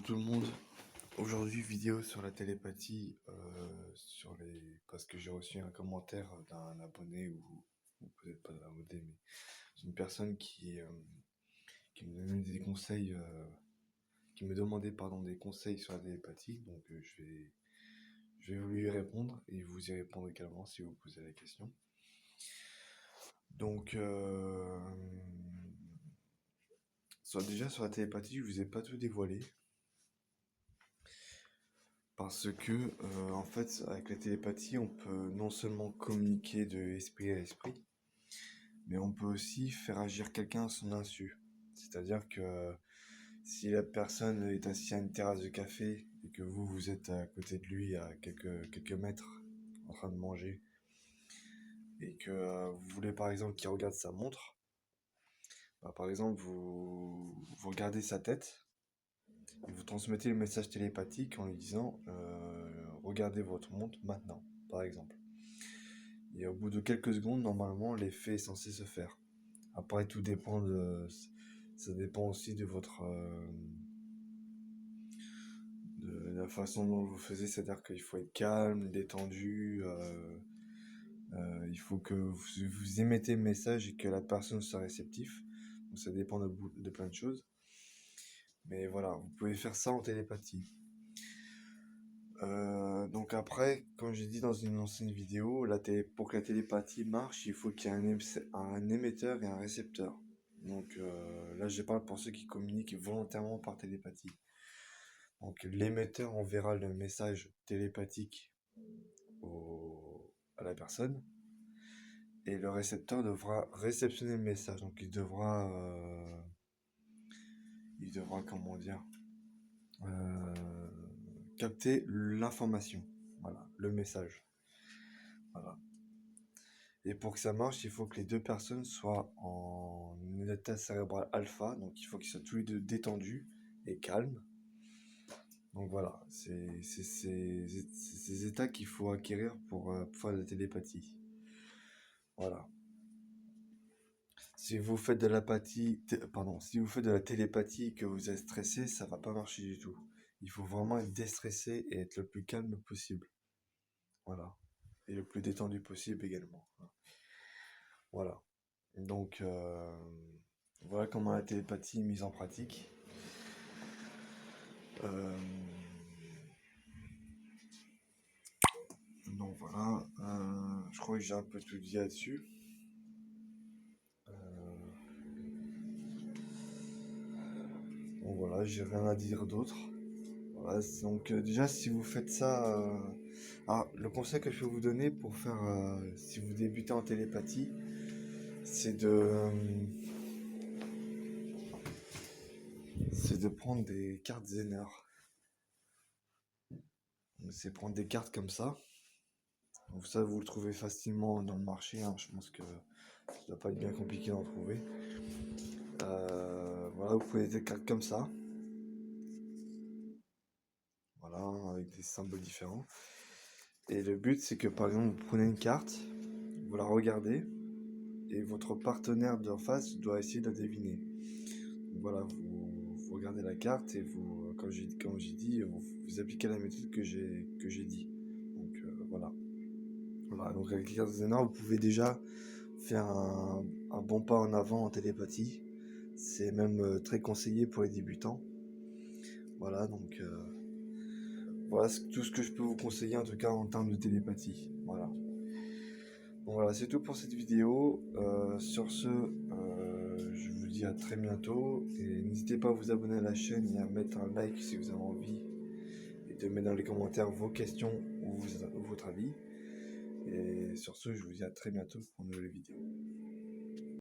tout le monde. Aujourd'hui, vidéo sur la télépathie, parce que j'ai reçu un commentaire d'un abonné ou peut-être pas d'un abonné, mais c'est une personne qui me donnait des conseils, qui me demandait pardon des conseils sur la télépathie. Donc je vais lui répondre et vous y répondre également si vous posez la question. Donc déjà sur la télépathie, je vous ai pas tout dévoilé. Parce que, en fait, avec la télépathie, on peut non seulement communiquer de esprit à esprit, mais on peut aussi faire agir quelqu'un à son insu. C'est-à-dire que si la personne est assise à une terrasse de café et que vous êtes à côté de lui à quelques mètres en train de manger, et que vous voulez par exemple qu'il regarde sa montre, par exemple, vous regardez sa tête, et vous transmettez le message télépathique en lui disant regardez votre montre maintenant, par exemple. Et au bout de quelques secondes, normalement, l'effet est censé se faire. Après, tout dépend ça dépend aussi de de la façon dont vous faisiez, c'est-à-dire qu'il faut être calme, détendu, il faut que vous émettez le message et que la personne soit réceptive. Donc ça dépend de plein de choses. Mais voilà, vous pouvez faire ça en télépathie. Donc après, comme j'ai dit dans une ancienne vidéo, pour que la télépathie marche, il faut qu'il y ait un émetteur et un récepteur. Donc là, je parle pour ceux qui communiquent volontairement par télépathie. Donc l'émetteur enverra le message télépathique à la personne et le récepteur devra réceptionner le message. Donc il devra comment dire, capter l'information, voilà, le message. Voilà. Et pour que ça marche, il faut que les deux personnes soient en état cérébral alpha, donc il faut qu'ils soient tous les deux détendus et calmes. Donc voilà, c'est ces états qu'il faut acquérir pour faire de la télépathie. Voilà. Si vous faites de si vous faites de la télépathie et que vous êtes stressé, ça va pas marcher du tout. Il faut vraiment être déstressé et être le plus calme possible. Voilà. Et le plus détendu possible également. Voilà. Donc, voilà comment la télépathie est mise en pratique. Donc voilà, je crois que j'ai un peu tout dit là-dessus. Donc voilà, j'ai rien à dire d'autre. Voilà, donc déjà si vous faites ça, le conseil que je peux vous donner pour faire, si vous débutez en télépathie, c'est de prendre des cartes Zener. C'est prendre des cartes comme ça. Donc ça, vous le trouvez facilement dans le marché, hein. Je pense que ça doit pas être bien compliqué d'en trouver. Voilà, vous prenez des cartes comme ça. Voilà, avec des symboles différents. Et le but, c'est que par exemple, vous prenez une carte, vous la regardez, et votre partenaire d'en face doit essayer de la deviner. Donc voilà, vous regardez la carte et vous, comme j'ai dit, vous appliquez la méthode que j'ai dit. Donc voilà. Voilà, donc avec les cartes Zener, vous pouvez déjà faire un bon pas en avant en télépathie. C'est même très conseillé pour les débutants. Voilà, donc voilà tout ce que je peux vous conseiller en tout cas en termes de télépathie. Voilà. Bon voilà, c'est tout pour cette vidéo. Sur ce, je vous dis à très bientôt. Et n'hésitez pas à vous abonner à la chaîne et à mettre un like si vous avez envie. Et de mettre dans les commentaires vos questions ou votre avis. Et sur ce, je vous dis à très bientôt pour une nouvelle vidéo.